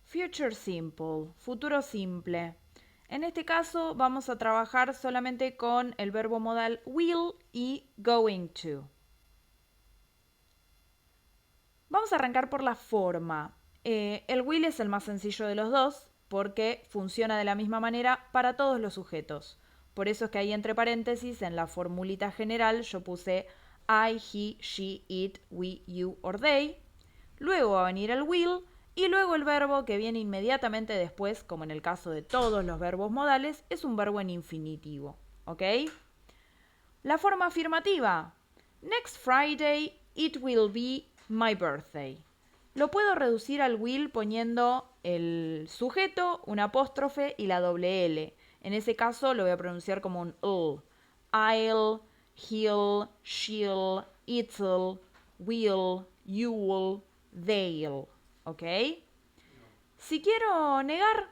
Future simple, futuro simple. En este caso vamos a trabajar solamente con el verbo modal will y going to. Vamos a arrancar por la forma. El will es el más sencillo de los dos porque funciona de la misma manera para todos los sujetos. Por eso es que ahí entre paréntesis, en la formulita general, yo puse I, he, she, it, we, you or they. Luego va a venir el will y luego el verbo que viene inmediatamente después, como en el caso de todos los verbos modales, es un verbo en infinitivo. ¿Ok? La forma afirmativa. Next Friday it will be my birthday. Lo puedo reducir al will poniendo el sujeto, un apóstrofe y la doble L. En ese caso lo voy a pronunciar como un l. I'll, he'll, she'll, it'll, will, you'll, they'll. ¿Ok? Si quiero negar,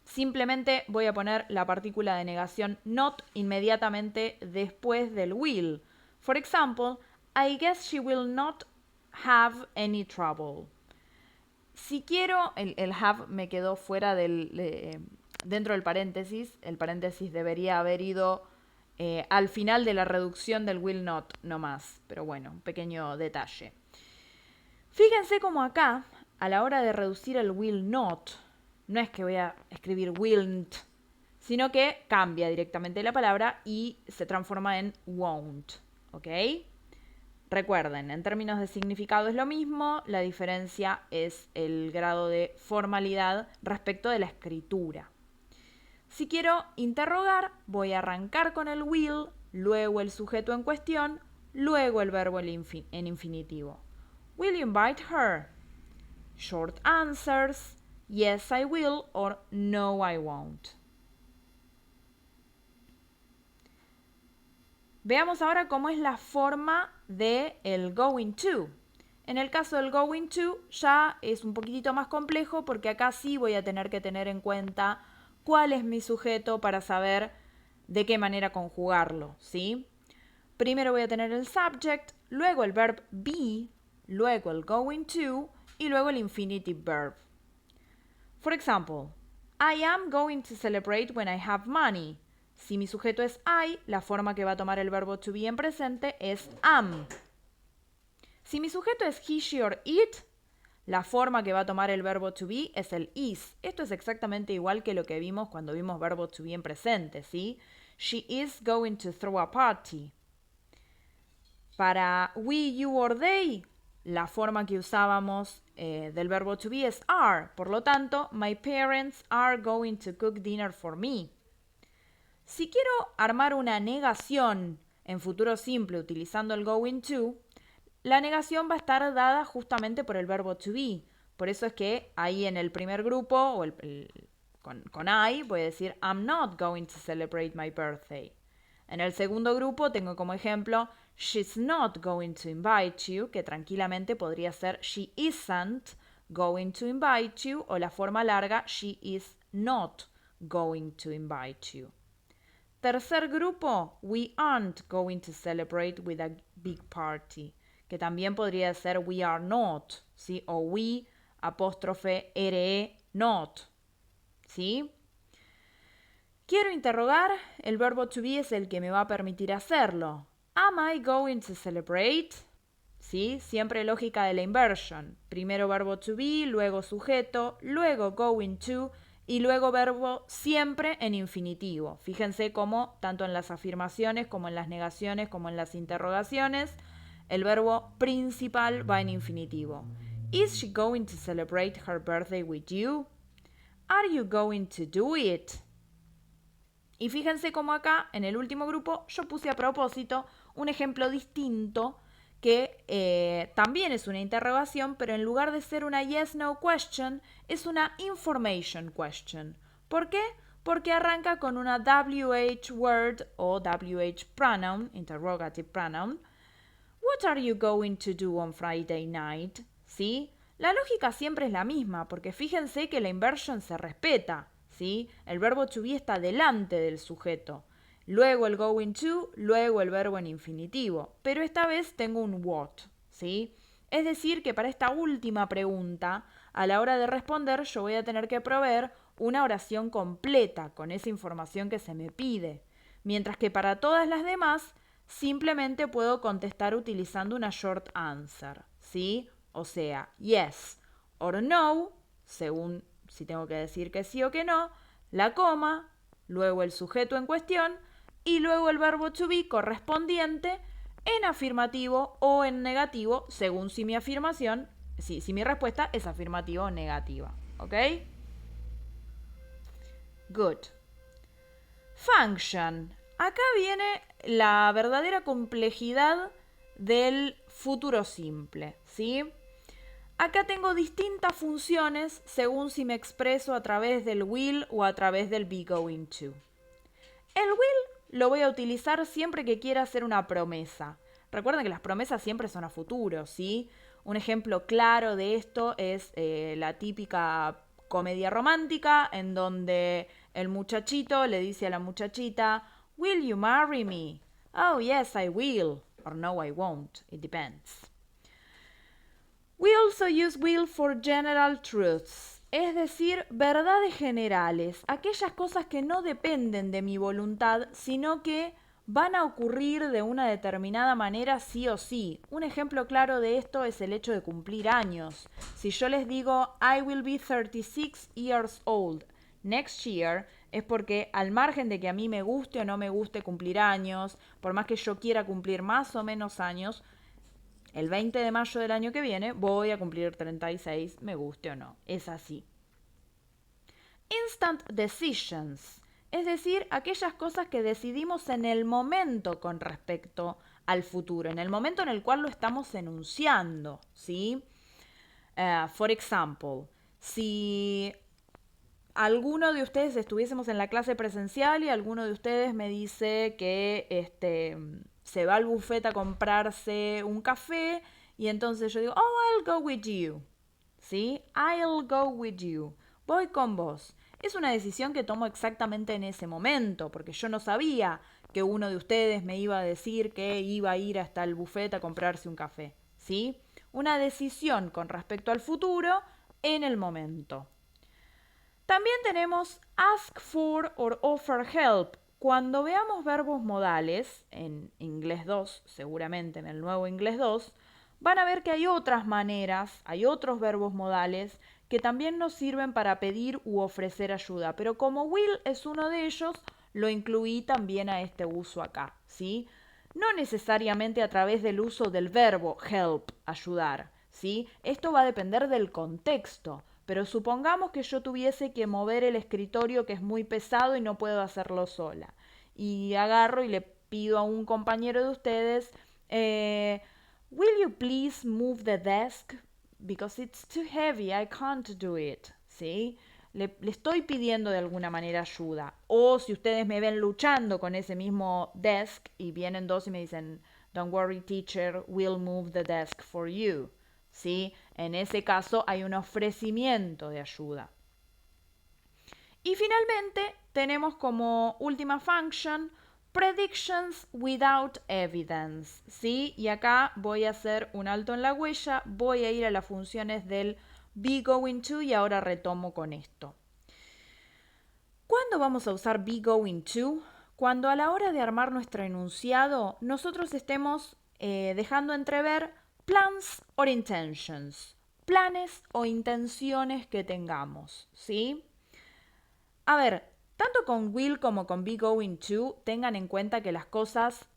simplemente voy a poner la partícula de negación not inmediatamente después del will. For example, I guess she will not have any trouble. Si quiero, el have me quedó fuera dentro del paréntesis. El paréntesis debería haber ido al final de la reducción del will not, no más. Pero bueno, un pequeño detalle. Fíjense cómo acá, a la hora de reducir el will not, no es que voy a escribir willn't, sino que cambia directamente la palabra y se transforma en won't. ¿Ok? Recuerden, en términos de significado es lo mismo, la diferencia es el grado de formalidad respecto de la escritura. Si quiero interrogar, voy a arrancar con el will, luego el sujeto en cuestión, luego el verbo en infinitivo. Will you invite her? Short answers, yes I will or no I won't. Veamos ahora cómo es la forma de el going to. En el caso del going to ya es un poquitito más complejo porque acá sí voy a tener que tener en cuenta cuál es mi sujeto para saber de qué manera conjugarlo, ¿sí? Primero voy a tener el subject, luego el verb be, luego el going to y luego el infinitive verb. For example, I am going to celebrate when I have money. Si mi sujeto es I, la forma que va a tomar el verbo to be en presente es am. Si mi sujeto es he, she or it, la forma que va a tomar el verbo to be es el is. Esto es exactamente igual que lo que vimos cuando vimos verbo to be en presente, ¿sí? She is going to throw a party. Para we, you or they, la forma que usábamos del verbo to be es are. Por lo tanto, my parents are going to cook dinner for me. Si quiero armar una negación en futuro simple utilizando el going to, la negación va a estar dada justamente por el verbo to be. Por eso es que ahí en el primer grupo, o con I, voy a decir I'm not going to celebrate my birthday. En el segundo grupo tengo como ejemplo she's not going to invite you, que tranquilamente podría ser she isn't going to invite you, o la forma larga she is not going to invite you. Tercer grupo, we aren't going to celebrate with a big party, que también podría ser we are not, ¿sí? O we, apóstrofe, re, not, ¿sí? Quiero interrogar, el verbo to be es el que me va a permitir hacerlo. Am I going to celebrate? ¿Sí? Siempre lógica de la inversion. Primero verbo to be, luego sujeto, luego going to y luego verbo siempre en infinitivo. Fíjense cómo, tanto en las afirmaciones como en las negaciones como en las interrogaciones, el verbo principal va en infinitivo. Is she going to celebrate her birthday with you? Are you going to do it? Y fíjense cómo acá, en el último grupo, yo puse a propósito un ejemplo distinto que también es una interrogación, pero en lugar de ser una yes-no question, es una information question. ¿Por qué? Porque arranca con una WH word o WH pronoun, interrogative pronoun. What are you going to do on Friday night? ¿Sí? La lógica siempre es la misma, porque fíjense que la inversion se respeta, ¿sí? El verbo to be está delante del sujeto. Luego el going to, luego el verbo en infinitivo. Pero esta vez tengo un what, ¿sí? Es decir, que para esta última pregunta, a la hora de responder, yo voy a tener que proveer una oración completa con esa información que se me pide. Mientras que para todas las demás, simplemente puedo contestar utilizando una short answer, ¿sí? O sea, yes or no, según si tengo que decir que sí o que no, la coma, luego el sujeto en cuestión y luego el verbo to be correspondiente en afirmativo o en negativo, según si mi afirmación, si mi respuesta es afirmativa o negativa. ¿Ok? Good. Function. Acá viene la verdadera complejidad del futuro simple, ¿sí? Acá tengo distintas funciones según si me expreso a través del will o a través del be going to. El will lo voy a utilizar siempre que quiera hacer una promesa. Recuerden que las promesas siempre son a futuro, ¿sí? Un ejemplo claro de esto es la típica comedia romántica en donde el muchachito le dice a la muchachita, "Will you marry me?" "Oh, yes, I will." Or "No, I won't." It depends. We also use will for general truths, es decir, verdades generales, aquellas cosas que no dependen de mi voluntad, sino que van a ocurrir de una determinada manera sí o sí. Un ejemplo claro de esto es el hecho de cumplir años. Si yo les digo, I will be 36 years old next year, es porque al margen de que a mí me guste o no me guste cumplir años, por más que yo quiera cumplir más o menos años, el 20 de mayo del año que viene voy a cumplir 36, me guste o no. Es así. Instant decisions, es decir, aquellas cosas que decidimos en el momento con respecto al futuro, en el momento en el cual lo estamos enunciando, ¿sí? For example, si alguno de ustedes estuviésemos en la clase presencial y alguno de ustedes me dice que se va al buffet a comprarse un café y entonces yo digo, oh, I'll go with you. ¿Sí? I'll go with you. Voy con vos. Es una decisión que tomo exactamente en ese momento, porque yo no sabía que uno de ustedes me iba a decir que iba a ir hasta el buffet a comprarse un café. ¿Sí? Una decisión con respecto al futuro en el momento. También tenemos ask for or offer help. Cuando veamos verbos modales, en inglés 2, seguramente en el nuevo inglés 2, van a ver que hay otras maneras, hay otros verbos modales que también nos sirven para pedir u ofrecer ayuda. Pero como will es uno de ellos, lo incluí también a este uso acá, ¿sí? No necesariamente a través del uso del verbo help, ayudar, ¿sí? Esto va a depender del contexto. Pero supongamos que yo tuviese que mover el escritorio que es muy pesado y no puedo hacerlo sola. Y agarro y le pido a un compañero de ustedes, will you please move the desk? Because it's too heavy, I can't do it. ¿Sí? Le estoy pidiendo de alguna manera ayuda. O si ustedes me ven luchando con ese mismo desk y vienen dos y me dicen, don't worry teacher, we'll move the desk for you. ¿Sí? En ese caso hay un ofrecimiento de ayuda. Y finalmente tenemos como última function predictions without evidence, ¿sí? Y acá voy a hacer un alto en la huella, voy a ir a las funciones del be going to y ahora retomo con esto. ¿Cuándo vamos a usar be going to? Cuando a la hora de armar nuestro enunciado nosotros estemos dejando entrever plans or intentions, planes o intenciones que tengamos, ¿sí? A ver, tanto con will como con be going to, tengan en cuenta que las cosas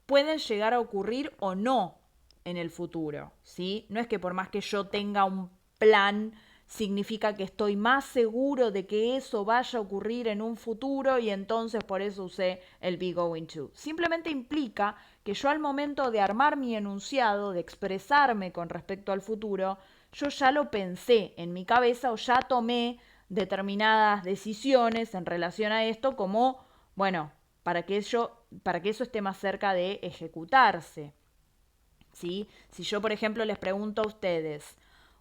pueden llegar a ocurrir o no en el futuro, ¿sí? No es que por más que yo tenga un plan, significa que estoy más seguro de que eso vaya a ocurrir en un futuro y entonces por eso usé el be going to. Simplemente implica que yo al momento de armar mi enunciado, de expresarme con respecto al futuro, yo ya lo pensé en mi cabeza o ya tomé determinadas decisiones en relación a esto como, bueno, para que eso esté más cerca de ejecutarse. ¿Sí? Si yo, por ejemplo, les pregunto a ustedes,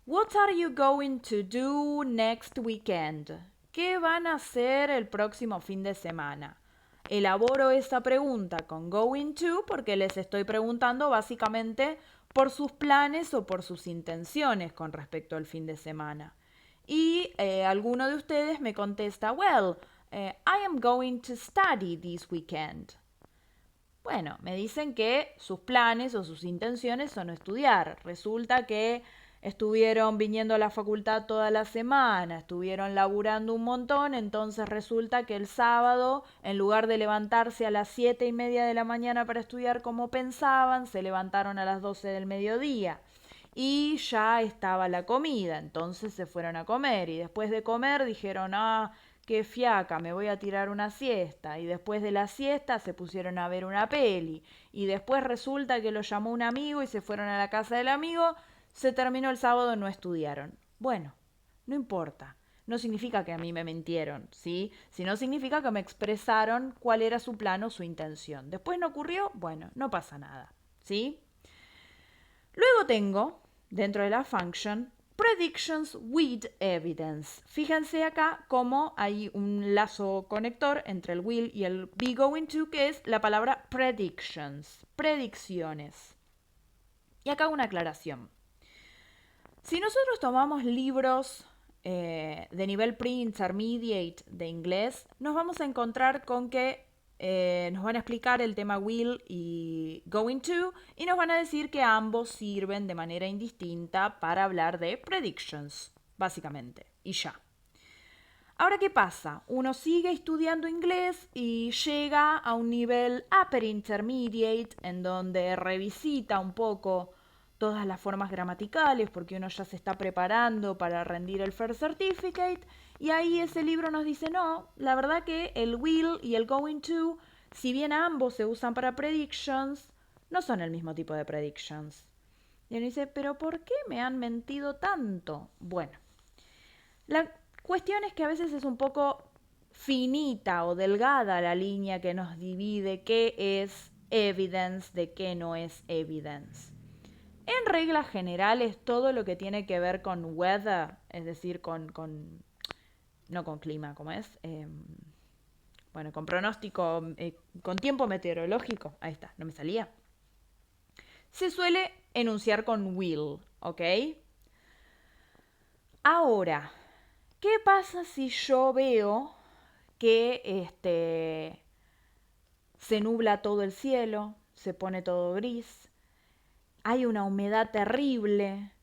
what are you going to do next weekend? ¿Qué van a hacer el próximo fin de semana? Elaboro esa pregunta con going to porque les estoy preguntando básicamente por sus planes o por sus intenciones con respecto al fin de semana. Y alguno de ustedes me contesta, well, I am going to study this weekend. Bueno, me dicen que sus planes o sus intenciones son estudiar. Resulta que estuvieron viniendo a la facultad toda la semana, estuvieron laburando un montón, entonces resulta que el sábado, en lugar de levantarse a las 7:30 de la mañana para estudiar como pensaban, se levantaron a las 12 del mediodía. Y ya estaba la comida, entonces se fueron a comer y después de comer dijeron, qué fiaca, me voy a tirar una siesta. Y después de la siesta se pusieron a ver una peli. Y después resulta que lo llamó un amigo y se fueron a la casa del amigo. Se terminó el sábado, no estudiaron. Bueno, no importa. No significa que a mí me mintieron, ¿sí? Sino significa que me expresaron cuál era su plan o su intención. Después no ocurrió, bueno, no pasa nada, ¿sí? Luego tengo, dentro de la function, predictions with evidence. Fíjense acá cómo hay un lazo conector entre el will y el be going to, que es la palabra predictions, predicciones. Y acá una aclaración. Si nosotros tomamos libros de nivel pre-intermediate de inglés, nos vamos a encontrar con que nos van a explicar el tema will y going to y nos van a decir que ambos sirven de manera indistinta para hablar de predictions, básicamente, y ya. Ahora, ¿qué pasa? Uno sigue estudiando inglés y llega a un nivel upper intermediate en donde revisita un poco todas las formas gramaticales porque uno ya se está preparando para rendir el First Certificate y ahí ese libro nos dice, no, la verdad que el will y el going to, si bien ambos se usan para predictions, no son el mismo tipo de predictions. Y uno dice, pero ¿por qué me han mentido tanto? Bueno, la cuestión es que a veces es un poco finita o delgada la línea que nos divide qué es evidence de qué no es evidence. En reglas generales, todo lo que tiene que ver con weather, es decir, no con clima, ¿cómo es? Bueno, con pronóstico, con tiempo meteorológico, ahí está, no me salía. Se suele enunciar con will, ¿ok? Ahora, ¿qué pasa si yo veo que se nubla todo el cielo, se pone todo gris, hay una humedad terrible,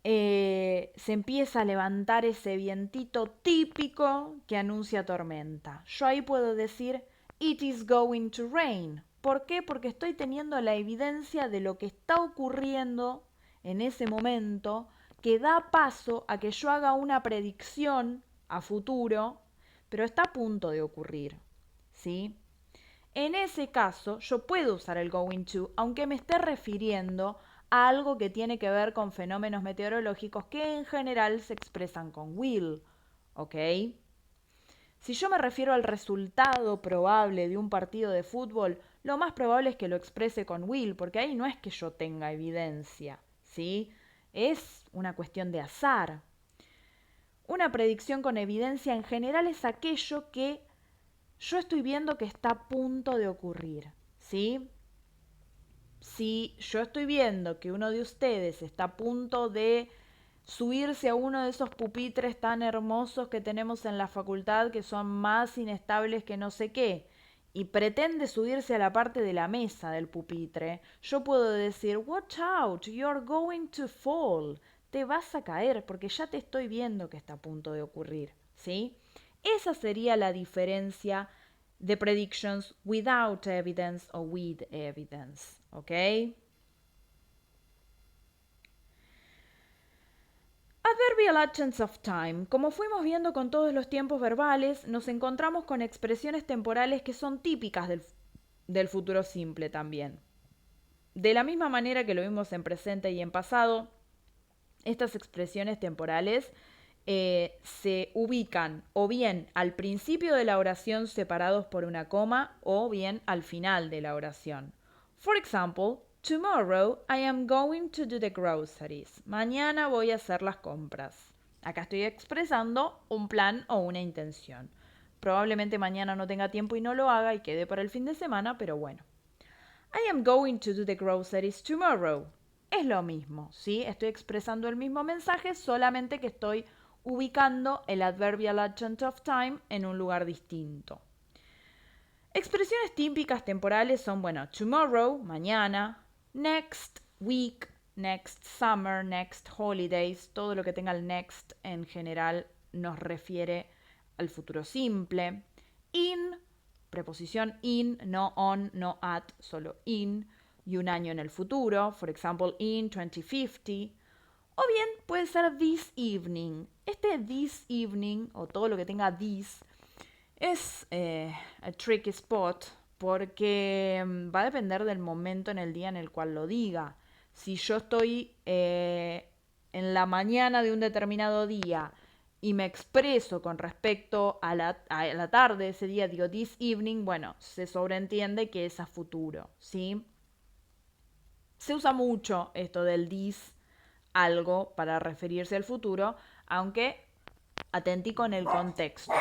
se empieza a levantar ese vientito típico que anuncia tormenta? Yo ahí puedo decir, it is going to rain. ¿Por qué? Porque estoy teniendo la evidencia de lo que está ocurriendo en ese momento que da paso a que yo haga una predicción a futuro, pero está a punto de ocurrir, ¿sí? En ese caso, yo puedo usar el going to, aunque me esté refiriendo a algo que tiene que ver con fenómenos meteorológicos que en general se expresan con will, ¿ok? Si yo me refiero al resultado probable de un partido de fútbol, lo más probable es que lo exprese con will, porque ahí no es que yo tenga evidencia, ¿sí? Es una cuestión de azar. Una predicción con evidencia en general es aquello que yo estoy viendo que está a punto de ocurrir, ¿sí? Si yo estoy viendo que uno de ustedes está a punto de subirse a uno de esos pupitres tan hermosos que tenemos en la facultad, que son más inestables que no sé qué, y pretende subirse a la parte de la mesa del pupitre, yo puedo decir, watch out, you're going to fall. Te vas a caer porque ya te estoy viendo que está a punto de ocurrir, ¿sí? Esa sería la diferencia de predictions without evidence o with evidence, ¿ok? Adverbial absence of time. Como fuimos viendo con todos los tiempos verbales, nos encontramos con expresiones temporales que son típicas del futuro simple también. De la misma manera que lo vimos en presente y en pasado, estas expresiones temporales se ubican o bien al principio de la oración separados por una coma o bien al final de la oración. For example, tomorrow I am going to do the groceries. Mañana voy a hacer las compras. Acá estoy expresando un plan o una intención. Probablemente mañana no tenga tiempo y no lo haga y quede para el fin de semana, pero bueno. I am going to do the groceries tomorrow. es lo mismo, ¿sí? Estoy expresando el mismo mensaje, solamente que estoy ubicando el adverbial adjunct of time en un lugar distinto. Expresiones típicas temporales son, bueno, tomorrow, mañana, next week, next summer, next holidays, todo lo que tenga el next en general nos refiere al futuro simple. In, preposición in, no on, no at, solo in, y un año en el futuro, for example, in 2050. O bien puede ser this evening. Este this evening, o todo lo que tenga this, es a tricky spot porque va a depender del momento en el día en el cual lo diga. Si yo estoy en la mañana de un determinado día y me expreso con respecto a la tarde de ese día, digo this evening, bueno, se sobreentiende que es a futuro, ¿sí? Se usa mucho esto del this algo para referirse al futuro, aunque atentí con el contexto.